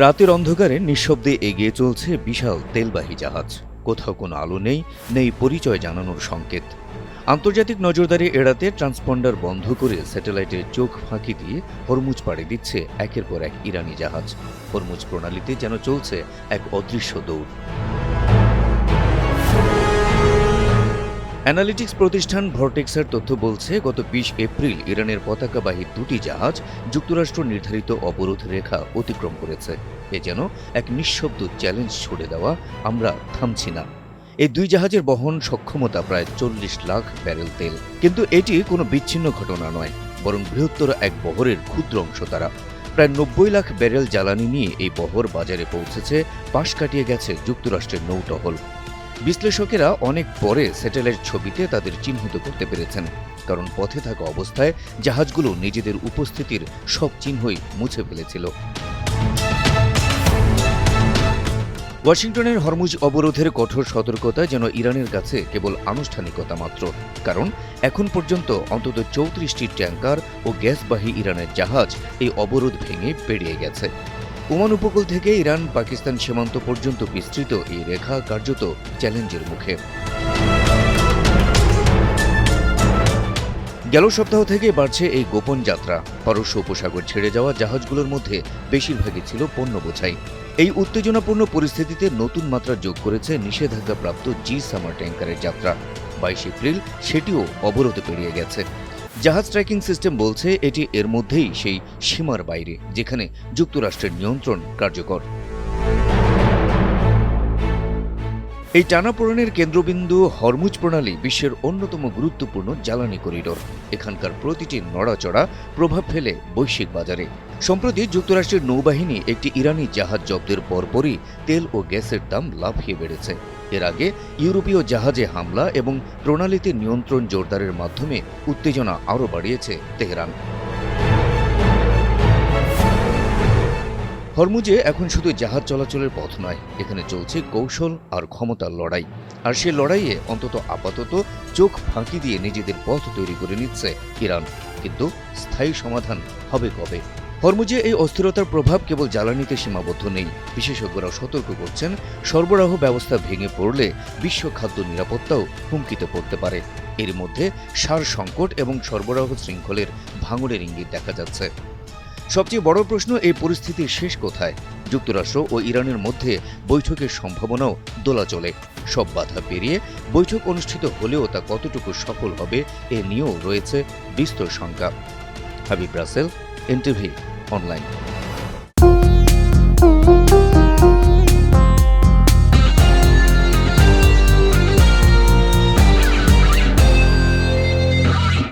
রাতের অন্ধকারে নিঃশব্দে এগিয়ে চলছে বিশাল তেলবাহী জাহাজ। কোথাও কোনো আলো নেই, নেই পরিচয় জানানোর সংকেত। আন্তর্জাতিক নজরদারি এড়াতে ট্রান্সপন্ডার বন্ধ করে স্যাটেলাইটের চোখ ফাঁকি দিয়ে হরমুজ পাড়ি দিচ্ছে একের পর এক ইরানি জাহাজ। হরমুজ প্রণালীতে যেন চলছে এক অদৃশ্য দৌড়। অ্যানালিটিক্স প্রতিষ্ঠান ভর্টেক্সের তথ্য বলছে, গত ২০ এপ্রিল ইরানের পতাকাবাহী দুটি জাহাজ যুক্তরাষ্ট্র নির্ধারিত অবরোধ রেখা অতিক্রম করেছে। এ যেন এক নিঃশব্দ চ্যালেঞ্জ ছুড়ে দেওয়া, আমরা থামছি না। এই দুই জাহাজের বহন সক্ষমতা প্রায় ৪০ লাখ ব্যারেল তেল। কিন্তু এটি কোনো বিচ্ছিন্ন ঘটনা নয়, বরং বৃহত্তর এক বহরের ক্ষুদ্র অংশ। তারা প্রায় ৯০ লাখ ব্যারেল জ্বালানি নিয়ে এই বহর বাজারে পৌঁছেছে, পাশ কাটিয়ে গেছে যুক্তরাষ্ট্রের নৌটহল। বিশ্লেষকেরা অনেক পরে স্যাটেলাইট ছবিতে তাদের চিহ্নিত করতে পেরেছেন, কারণ পথে থাকা অবস্থায় জাহাজগুলো নিজেদের উপস্থিতির সব চিহ্নই মুছে ফেলেছিল। ওয়াশিংটনের হরমুজ অবরোধের কঠোর সতর্কতা যেন ইরানের কাছে কেবল আনুষ্ঠানিকতা মাত্র, কারণ এখন পর্যন্ত অন্তত ৩৪টি ট্যাঙ্কার ও গ্যাসবাহী ইরানের জাহাজ এই অবরোধ ভেঙে পেরিয়ে গেছে। ওমান উপকূল থেকে ইরান পাকিস্তান সীমান্ত পর্যন্ত বিস্তৃত এই রেখা কার্যত চ্যালেঞ্জের মুখে। গেল সপ্তাহ থেকে বাড়ছে এই গোপন যাত্রা। পারস্য উপসাগর ছেড়ে যাওয়া জাহাজগুলোর মধ্যে বেশিরভাগই ছিল পণ্য বোঝাই। এই উত্তেজনাপূর্ণ পরিস্থিতিতে নতুন মাত্রা যোগ করেছে নিষেধাজ্ঞাপ্রাপ্ত জি সামার ট্যাঙ্কারের যাত্রা। ২২ এপ্রিল সেটিও অবরোধে পেরিয়ে গেছে। জাহাজ ট্র্যাকিং সিস্টেম বলছে এটি এর মধ্যেই সেই সীমার বাইরে যেখানে যুক্তরাষ্ট্রের নিয়ন্ত্রণ কার্যকর। এই টানাপোড়েনের কেন্দ্রবিন্দু হরমুজ প্রণালী বিশ্বের অন্যতম গুরুত্বপূর্ণ জ্বালানি করিডোর। এখানকার প্রতিটি নড়াচড়া প্রভাব ফেলে বৈশ্বিক বাজারে। সম্প্রতি যুক্তরাষ্ট্রের নৌবাহিনী একটি ইরানি জাহাজ জব্দের পরপরই তেল ও গ্যাসের দাম লাফিয়ে বেড়েছে। এর আগে ইউরোপীয় জাহাজে হামলা এবং প্রণালীতে নিয়ন্ত্রণ জোরদারের মাধ্যমে উত্তেজনা আরও বাড়িয়েছে তেহরান। হরমুজে এখন শুধু জাহাজ চলাচলের পথ নয়, এখানে চলছে কৌশল আর ক্ষমতার লড়াই। আর সে লড়াইয়ে অন্তত আপাতত চোখ ফাঁকি দিয়ে নিজেদের পথ তৈরি করে নিচ্ছে ইরান। কিন্তু স্থায়ী সমাধান হবে কবে? হরমুজে এই অস্থিরতার প্রভাব কেবল জ্বালানিতে সীমাবদ্ধ নেই। বিশেষজ্ঞরা সতর্ক করছেন, সরবরাহ ব্যবস্থা ভেঙে পড়লে বিশ্ব খাদ্য নিরাপত্তাও হুমকিতে পড়তে পারে। এর মধ্যে সার সংকট এবং সরবরাহ শৃঙ্খলের ভাঙনের ইঙ্গিত দেখা যাচ্ছে। সবচেয়ে বড় প্রশ্ন, এই পরিস্থিতির শেষ কোথায়? যুক্তরাষ্ট্র ও ইরানের মধ্যে বৈঠকের সম্ভাবনাও দোলাচলে। সব বাধা পেরিয়ে বৈঠক অনুষ্ঠিত হলেও তা কতটুকু সফল হবে এ নিয়েও রয়েছে বিস্তর শঙ্কা। হাবিব রাসেল, এনটিভি অনলাইন।